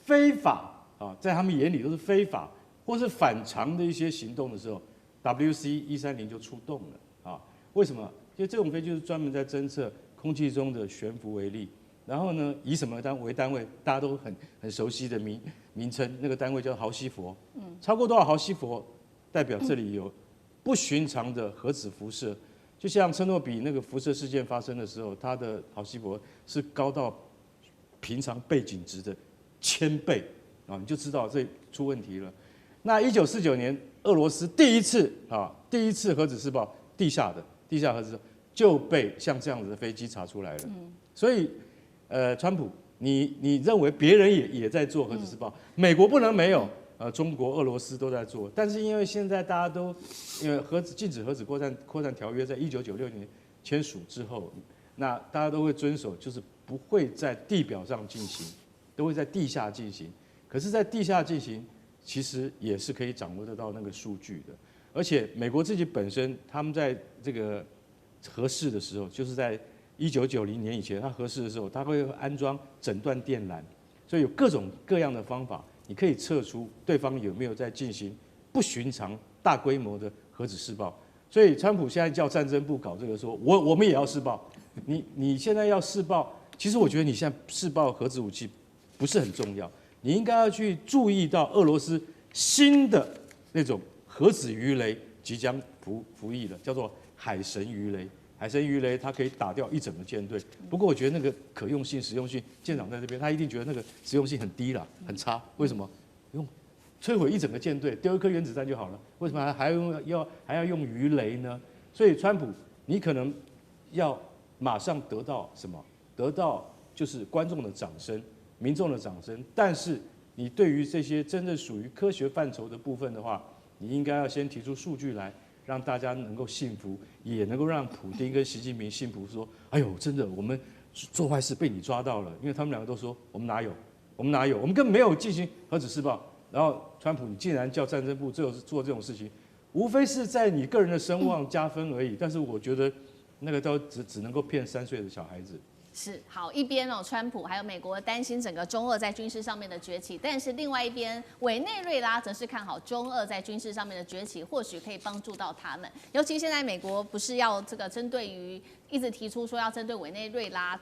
非法啊，在他们眼里都是非法或是反常的一些行动的时候 ，WC-130就出动了啊。为什么？因为这种飞机就是专门在侦测空气中的悬浮微粒。然后呢，以什么为单位？大家都很熟悉的名称，那个单位叫毫西弗。超过多少毫西弗，代表这里有不寻常的核子辐射。就像车诺比那个辐射事件发生的时候，它的毫西弗是高到平常背景值的1000倍啊，你就知道这出问题了。那1949年，俄罗斯第一次核子试爆，地下核子就被像这样子的飞机查出来了。所以。川普，你认为别人也在做核子试爆，美国不能没有，中国、俄罗斯都在做，但是因为现在大家都因为禁止核子扩散条约在1996年签署之后，那大家都会遵守，就是不会在地表上进行，都会在地下进行。可是，在地下进行，其实也是可以掌握得到那个数据的。而且，美国自己本身，他们在这个核试的时候，就是在1990年以前，他核试的时候，他会安装诊断电缆，所以有各种各样的方法，你可以测出对方有没有在进行不寻常、大规模的核子试爆。所以，川普现在叫战争部搞这个说，我们也要试爆。你现在要试爆，其实我觉得你现在试爆核子武器不是很重要，你应该要去注意到俄罗斯新的那种核子鱼雷即将服役了，叫做海神鱼雷。海神鱼雷它可以打掉一整个舰队，不过我觉得那个可用性、实用性，舰长在这边他一定觉得那个实用性很低了，很差。为什么？用摧毁一整个舰队，丢一颗原子弹就好了，为什么还要用鱼雷呢？所以川普，你可能要马上得到什么？得到就是观众的掌声、民众的掌声，但是你对于这些真正属于科学范畴的部分的话，你应该要先提出数据来。让大家能够信服，也能够让普丁跟习近平信服，说：“哎呦，真的，我们做坏事被你抓到了。”因为他们两个都说：“我们哪有？我们根本没有进行核子试爆。”然后川普，你竟然叫战争部做这种事情，无非是在你个人的声望加分而已。但是我觉得那个都只能够骗3岁的小孩子。是好，一边川普还有美国担心整个中俄在军事上面的崛起，但是另外一边委内瑞拉则是看好中俄在军事上面的崛起，或许可以帮助到他们。尤其现在美国不是要这个针对于一直提出说要针对委内瑞拉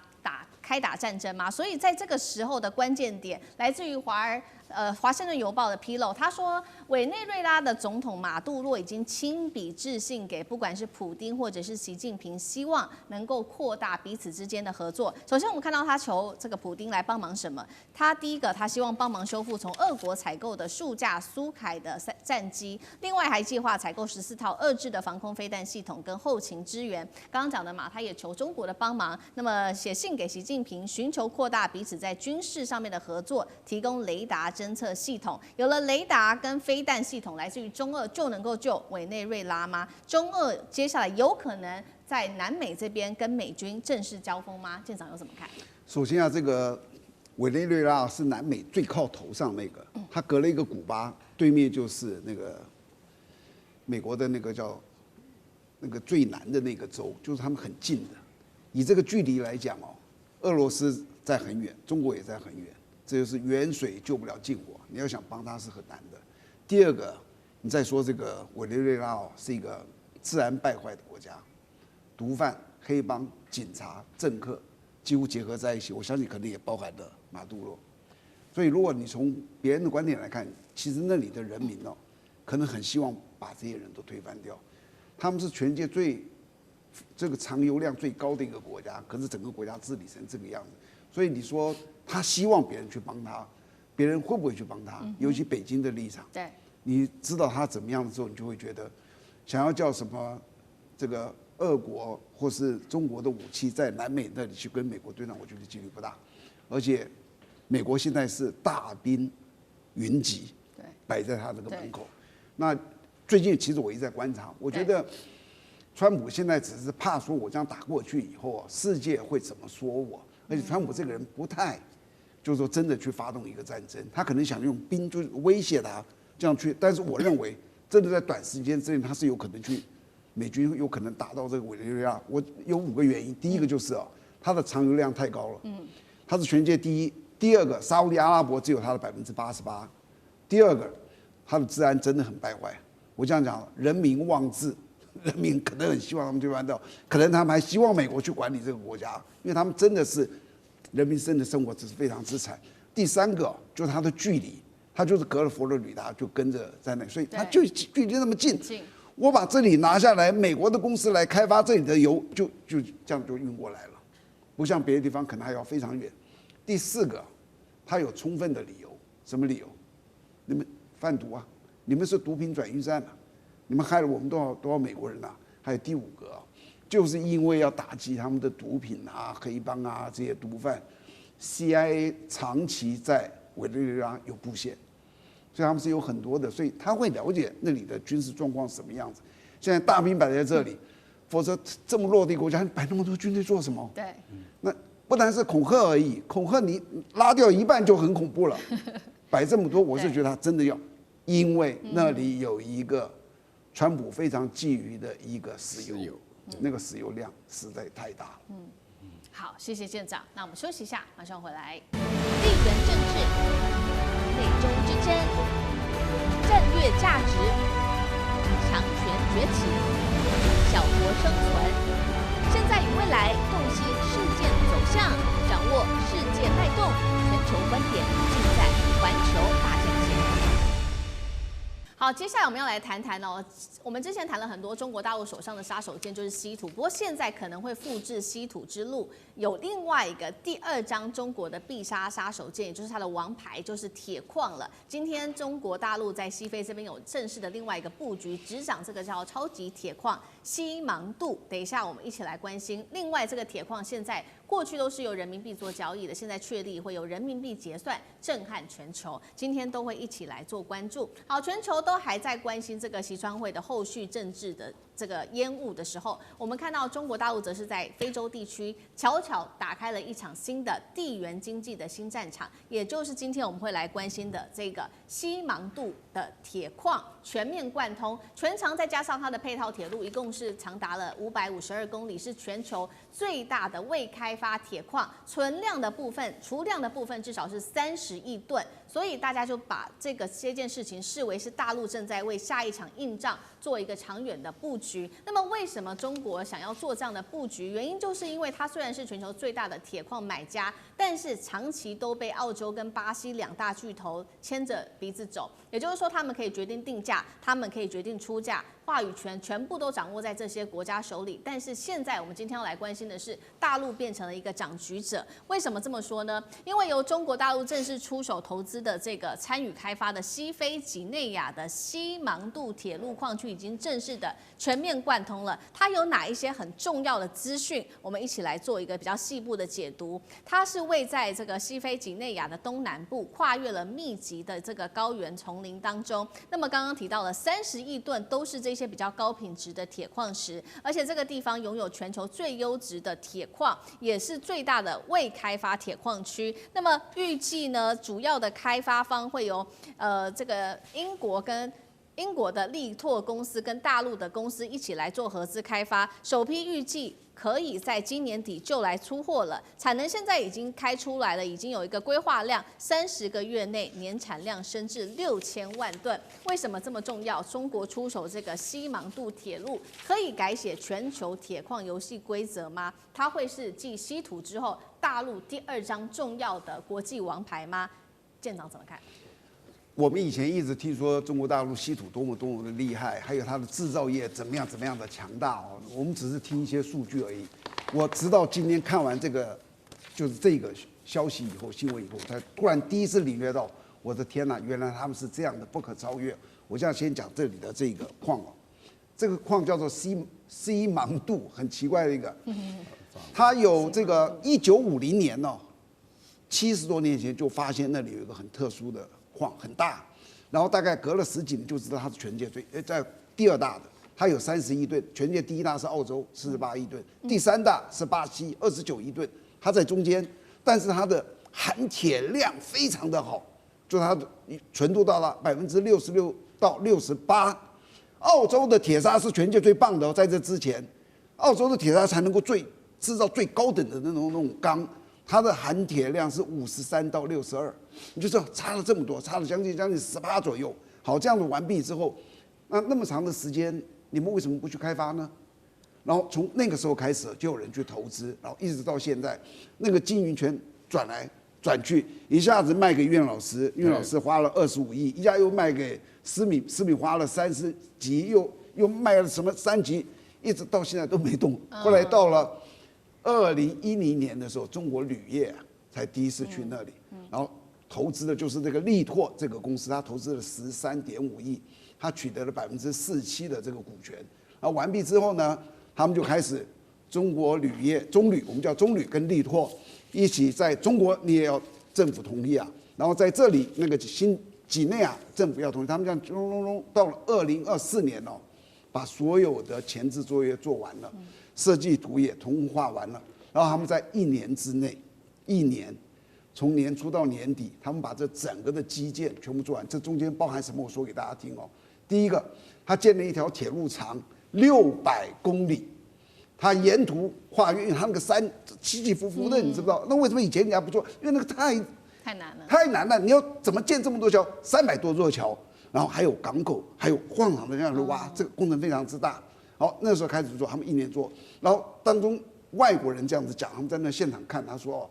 开打战争吗？所以在这个时候的关键点，来自于华盛顿邮报的披露，他说委内瑞拉的总统马杜罗已经亲笔致信给不管是普丁或者是习近平，希望能够扩大彼此之间的合作。首先，我们看到他求这个普丁来帮忙什么？他第一个，他希望帮忙修复从俄国采购的数架苏凯的战机，另外还计划采购14套俄制的防空飞弹系统跟后勤支援。刚刚讲的嘛，他也求中国的帮忙，那么写信给习近平，寻求扩大彼此在军事上面的合作，提供雷达侦测系统。有了雷达跟飞弹系统，来自于中俄就能够救委内瑞拉吗？中俄接下来有可能在南美这边跟美军正式交锋吗？舰长有怎么看？首先啊，这个委内瑞拉是南美最靠头上那个，它隔了一个古巴，对面就是那个美国的那个叫那个最南的那个州，就是他们很近的。以这个距离来讲哦，俄罗斯在很远，中国也在很远，这就是远水救不了近火，你要想帮他是很难的。第二个，你再说这个委内瑞拉哦，是一个治安败坏的国家，毒贩、黑帮、警察、政客几乎结合在一起，我相信可能也包含了马杜罗。所以，如果你从别人的观点来看，其实那里的人民哦，可能很希望把这些人都推翻掉。他们是全世界这个藏油量最高的一个国家，可是整个国家治理成这个样子，所以你说他希望别人去帮他，别人会不会去帮他？尤其北京的立场，对，你知道他怎么样的时候，你就会觉得，想要叫什么这个俄国或是中国的武器在南美那里去跟美国对战，我觉得几率不大。而且美国现在是大兵云集，摆在他这个门口。那最近其实我一直在观察，我觉得川普现在只是怕说我这样打过去以后，世界会怎么说我？而且川普这个人不太，就是说真的去发动一个战争，他可能想用兵就是威胁他这样去。但是我认为，真的在短时间之内，他是有可能去，美军有可能打到这个委内瑞拉。我有5个原因，第一个就是哦，它的藏油量太高了，它是全世界第一。第二个，沙烏地阿拉伯只有它的88%。第二个，它的治安真的很败坏。我这样讲，人民忘志，人民可能很希望他们推翻掉，可能他们还希望美国去管理这个国家，因为他们真的是人民真的生活只是非常之惨。第三个就是它的距离，它就是隔了佛罗里达就跟着在那，所以它就距离那么近。我把这里拿下来，美国的公司来开发这里的油，就这样就运过来了，不像别的地方可能还要非常远。第四个，它有充分的理由，什么理由？你们贩毒啊，你们是毒品转运站啊，你们害了我们多少美国人啊？还有第5个啊，就是因为要打击他们的毒品啊、黑帮啊这些毒贩 ，CIA 长期在委内瑞拉有布线，所以他们是有很多的，所以他会了解那里的军事状况是什么样子。现在大兵摆在这里，否则这么弱的国家摆那么多军队做什么？对，那不单是恐吓而已，恐吓你拉掉一半就很恐怖了，摆这么多，我是觉得他真的要，因为那里有一个川普非常觊觎的一个石油，那个石油量实在太大了。好，谢谢舰长。那我们休息一下，马上回来。地缘政治、美中之争、战略价值、强权崛起、小国生存。现在与未来洞悉事件走向，掌握世界脉动，全球观点尽在环球大战线。好，接下来我们要来谈谈哦。我们之前谈了很多中国大陆手上的杀手锏，就是稀土。不过现在可能会复制稀土之路，有另外一个第2章中国的必杀杀手锏，也就是它的王牌，就是铁矿了。今天中国大陆在西非这边有正式的另外一个布局，执掌这个叫超级铁矿西芒度。等一下我们一起来关心。另外，这个铁矿现在过去都是由人民币做交易的，现在确立会由人民币结算，震撼全球。今天都会一起来做关注。好，全球都还在关心这个习川会的后续政治的这个烟雾的时候，我们看到中国大陆则是在非洲地区悄悄打开了一场新的地缘经济的新战场，也就是今天我们会来关心的这个西芒度的铁矿全面贯通，全长再加上它的配套铁路，一共是长达了552公里，是全球最大的未开发铁矿，存量的部分、储量的部分至少是30亿吨，所以大家就把这件事情视为是大陆正在为下一场硬仗做一个长远的布局。那么为什么中国想要做这样的布局？原因就是因为它虽然是全球最大的铁矿买家，但是长期都被澳洲跟巴西2大巨头牵着鼻子走。也就是说，他们可以决定定价，他们可以决定出价，话语权全部都掌握在这些国家手里。但是现在我们今天要来关心的是，大陆变成了一个掌局者。为什么这么说呢？因为由中国大陆正式出手投资的这个参与开发的西非几内亚的西芒杜铁路矿区已经正式的全面贯通了。它有哪一些很重要的资讯？我们一起来做一个比较细部的解读。它是位在这个西非几内亚的东南部，跨越了密集的这个高原丛林当中。那么刚刚提到了30亿吨都是这些比较高品质的铁矿石，而且这个地方拥有全球最优质的铁矿，也是最大的未开发铁矿区。那么预计呢，主要的开发方会由这个英国的力拓公司跟大陆的公司一起来做合资开发，首批预计可以在今年底就来出货了，产能现在已经开出来了，已经有一个规划量，30个月内年产量升至6000万吨。为什么这么重要？中国出手这个西芒杜铁路，可以改写全球铁矿游戏规则吗？它会是继稀土之后大陆第2张重要的国际王牌吗？舰长怎么看？我们以前一直听说中国大陆稀土多么的厉害，还有它的制造业怎么样的强大哦。我们只是听一些数据而已。我直到今天看完这个消息以后，新闻以后，才突然第一次领略到，我的天哪，原来他们是这样的不可超越。我现在先讲这里的这个矿哦，这个矿叫做西芒杜，很奇怪的一个，它有这个1950年哦，70多年前就发现那里有一个很特殊的矿，很大，然后大概隔了10几年就知道它是全世界在第2大的，它有30亿吨，全世界第1大是澳洲48亿吨，第3大是巴西29亿吨，它在中间，但是它的含铁量非常的好，就是它的纯度到了66%到68%。澳洲的铁砂是全世界最棒的哦，在这之前，澳洲的铁砂才能够制造最高等的那种钢。它的含铁量是53到62，你就知道差了这么多，差了将近10%左右。好，这样子完毕之后，那么长的时间，你们为什么不去开发呢？然后从那个时候开始，就有人去投资，然后一直到现在，那个经营权转来转去，一下子卖给苑老师，苑老师花了25亿，一下又卖给思敏，思敏花了30几，又卖了什么3级，一直到现在都没动。后来到了2010年的时候，中国铝业才第一次去那里，然后投资的就是这个力拓这个公司，他投资了13.5亿，他取得了47%的这个股权。然后完毕之后呢，他们就开始中国铝业中铝，我们叫中铝跟力拓一起在中国，你也要政府同意啊。然后在这里那个新几内亚政府要同意，他们这样隆到了2024年哦，把所有的前置作业做完了。设计图也同步画完了，然后他们在1年之内，从年初到年底，他们把这整个的基建全部做完。这中间包含什么？我说给大家听哦。第一个，他建了一条铁路长600公里，他沿途跨越，因为他那个山起起伏伏的，你知不知道？那为什么以前人家不做？因为那个太难了，你要怎么建这么多桥？300多座桥，然后还有港口，还有矿场的这样的挖，这个工程非常之大。好，那时候开始做，他们1年做，然后当中外国人这样子讲，他们在那现场看，他说哦，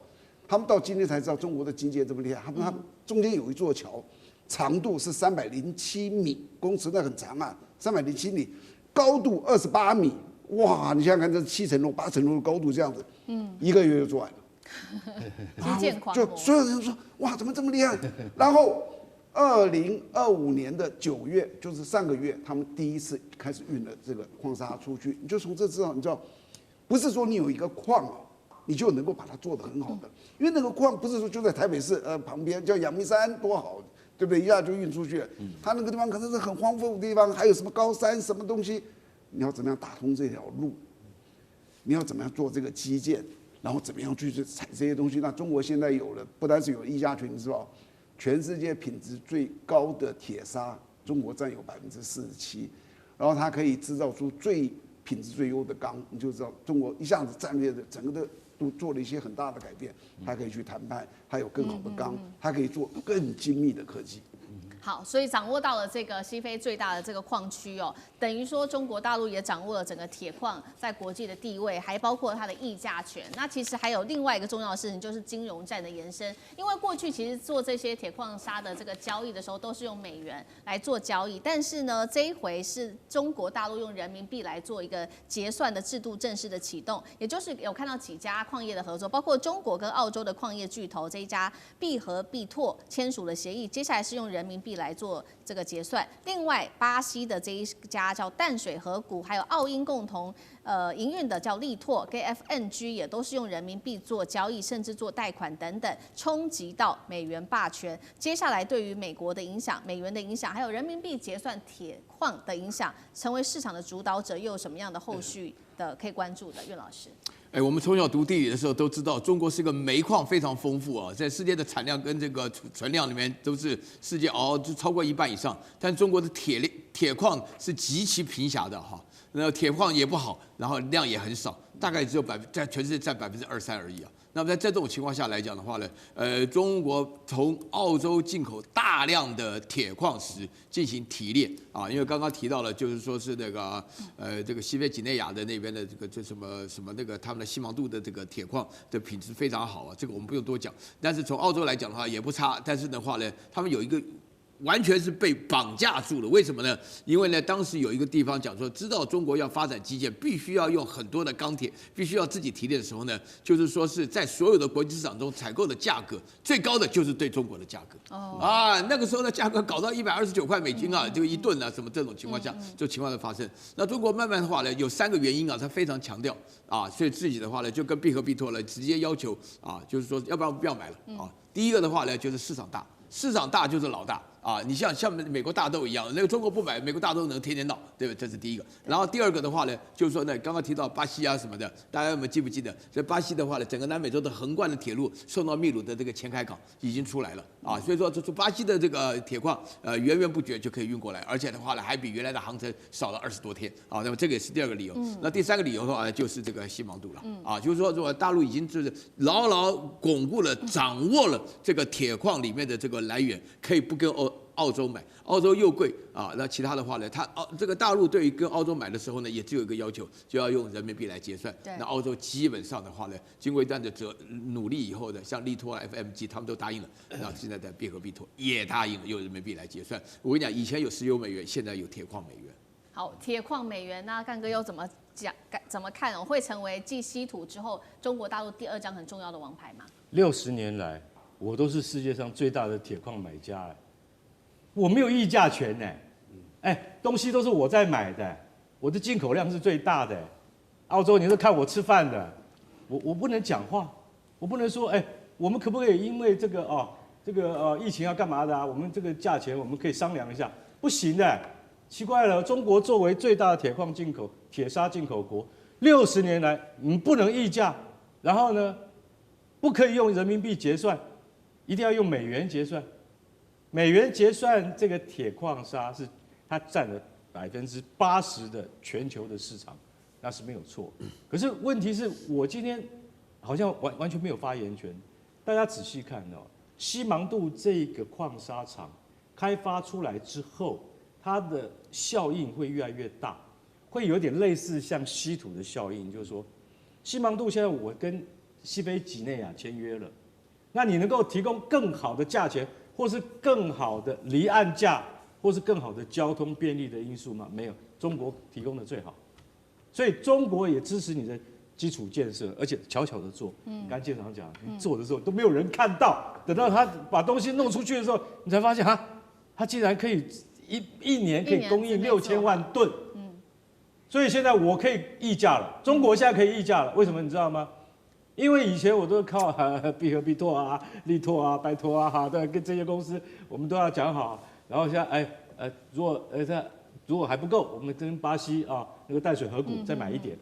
他们到今天才知道中国的经济这么厉害。他们中间有一座桥，长度是307公尺，那很长啊，307米，高度28米，哇！你想想看，这是7层楼、8层楼的高度这样子，1个月就做完了。基建狂魔，就所有人说哇，怎么这么厉害？然后2025年的9月，就是上个月，他们第一次开始运了这个矿砂出去。你就从这知道，你知道，不是说你有一个矿哦，你就能够把它做得很好的，因为那个矿不是说就在台北市旁边，叫阳明山多好，对不对？一下就运出去了。它那个地方可能是很荒废的地方，还有什么高山什么东西，你要怎么样打通这条路？你要怎么样做这个基建？然后怎么样去采这些东西？那中国现在有了，不单是有了1家群，是吧？全世界品质最高的铁砂，中国占有47%，然后它可以制造出品质最优的钢，你就知道中国一下子战略的整个的都做了一些很大的改变，它可以去谈判，它有更好的钢，它可以做更精密的科技。好，所以掌握到了这个西非最大的这个矿区哦，等于说中国大陆也掌握了整个铁矿在国际的地位，还包括它的议价权。那其实还有另外一个重要的事情，就是金融战的延伸。因为过去其实做这些铁矿砂的这个交易的时候，都是用美元来做交易，但是呢，这一回是中国大陆用人民币来做一个结算的制度正式的启动，也就是有看到几家矿业的合作，包括中国跟澳洲的矿业巨头这一家必和必拓签署了协议，接下来是用人民币来做这个结算。另外，巴西的这一家叫淡水河谷，还有澳英共同营运的叫力拓跟 FNG 也都是用人民币做交易，甚至做贷款等等，冲击到美元霸权。接下来对于美国的影响、美元的影响，还有人民币结算铁矿的影响，成为市场的主导者，又有什么样的后续的可以关注的？苑老师。我们从小读地理的时候都知道，中国是个煤矿非常丰富啊，在世界的产量跟这个存量里面都是世界就超过一半以上。但中国的铁矿是极其贫狭的哈，那铁矿也不好，然后量也很少，大概只有在全世界占23%而已啊。那么在这种情况下来讲的话呢，中国从澳洲进口大量的铁矿石进行提炼啊，因为刚刚提到了，就是说是那个这个西非几内亚的那边的这什么那个他们的西芒杜的这个铁矿的品质非常好啊，这个我们不用多讲。但是从澳洲来讲的话也不差，但是的话呢，他们有一个。完全是被绑架住了，为什么呢？因为呢，当时有一个地方讲说，知道中国要发展基建，必须要用很多的钢铁，必须要自己提炼的时候呢，就是说是在所有的国际市场中采购的价格最高的就是对中国的价格。那个时候的价格搞到129块美金啊，就一吨啊，什么这种情况下，这情况的发生。那中国慢慢的话呢，有3个原因啊，他非常强调啊，所以自己的话呢，就跟必和必拓呢直接要求啊，就是说，要不然我们不要买了啊。第一个的话呢，就是市场大，市场大就是老大。你像美国大豆一样，那个中国不买，美国大豆能天天闹，对不对？这是第一个。然后第二个的话呢，就是说呢，刚刚提到巴西啊什么的，大家有没有记不记得？在巴西的话呢，整个南美洲的横贯的铁路送到秘鲁的这个前开港已经出来了啊，所以说这巴西的这个铁矿源源不绝就可以运过来，而且的话呢，还比原来的航程少了20多天啊。那么这个也是第二个理由。那第3个理由的话呢，就是这个西芒杜了就是说大陆已经就是牢牢巩固了、掌握了这个铁矿里面的这个来源，可以不跟澳洲买，澳洲又贵啊。那其他的话呢，这个大陆对于跟澳洲买的时候呢，也只有一个要求，就要用人民币来结算。那澳洲基本上的话呢，经过一段的努力以后呢，像力拓、FMG 他们都答应了，那现在的必和必拓也答应了用人民币来结算。我跟你讲，以前有石油美元，现在有铁矿美元。好，铁矿美元那干哥又怎么看？会成为继稀土之后中国大陆第2张很重要的王牌吗？60年来，我都是世界上最大的铁矿买家我没有议价权东西都是我在买的，我的进口量是最大的。澳洲你是看我吃饭的，我不能讲话，我不能说我们可不可以因为这个疫情要干嘛的我们这个价钱我们可以商量一下，不行的。奇怪了，中国作为最大的铁矿进口、铁砂进口国，60年来你不能议价，然后呢，不可以用人民币结算，一定要用美元结算。美元结算这个铁矿砂是它占了80%的全球的市场，那是没有错。可是问题是我今天好像完全没有发言权。大家仔细看西芒杜这个矿砂厂开发出来之后，它的效应会越来越大，会有点类似像稀土的效应，就是说，西芒杜现在我跟西非几内亚签约了，那你能够提供更好的价钱？或是更好的离岸价，或是更好的交通便利的因素吗？没有，中国提供的最好，所以中国也支持你的基础建设，而且悄悄的做。刚才建长讲，你做的时候都没有人看到，等到他把东西弄出去的时候，你才发现他竟然可以一年可以供应6000万吨。所以现在我可以议价了，中国现在可以议价了，为什么你知道吗？因为以前我都靠必和必拓啊、力拓啊、拜托啊，跟这些公司我们都要讲好。然后现在如果还不够，我们跟巴西那个淡水河谷再买一点。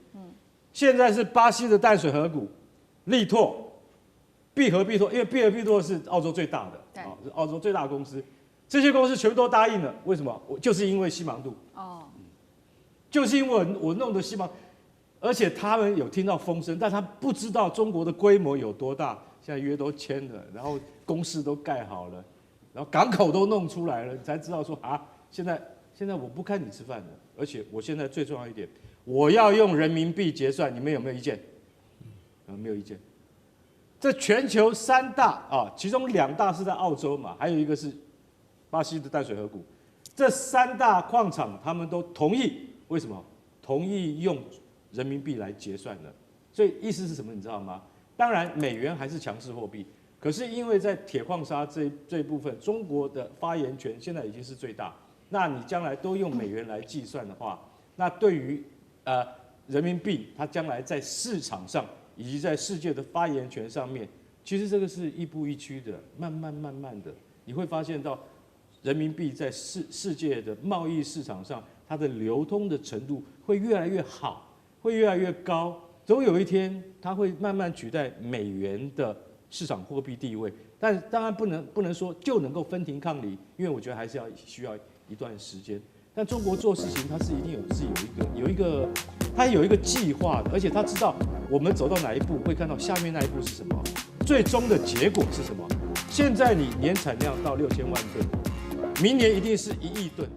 现在是巴西的淡水河谷、力拓、必和必拓，因为必和必拓是澳洲最大的，是澳洲最大的公司。这些公司全部都答应了，为什么？就是因为西芒杜。就是因为我弄的西芒。而且他们有听到风声，但他不知道中国的规模有多大。现在约都签了，然后公司都盖好了，然后港口都弄出来了，你才知道说啊，现在我不看你吃饭了，而且我现在最重要一点，我要用人民币结算，你们有没有意见？没有意见。这全球3大啊，其中2大是在澳洲嘛，还有一个是巴西的淡水河谷。这3大矿场他们都同意，为什么？同意用人民币来结算的。所以意思是什么？你知道吗？当然，美元还是强势货币，可是因为在铁矿砂这一部分，中国的发言权现在已经是最大。那你将来都用美元来计算的话，那对于人民币，它将来在市场上以及在世界的发言权上面，其实这个是亦步亦趋的，慢慢的，你会发现到人民币在世界的贸易市场上，它的流通的程度会越来越好，会越来越高。总有一天，它会慢慢取代美元的市场货币地位，但当然不能说就能够分庭抗礼，因为我觉得还是需要一段时间。但中国做事情，它是一定它有一个计划的，而且它知道我们走到哪一步，会看到下面那一步是什么，最终的结果是什么。现在你年产量到6000万吨，明年一定是1亿吨。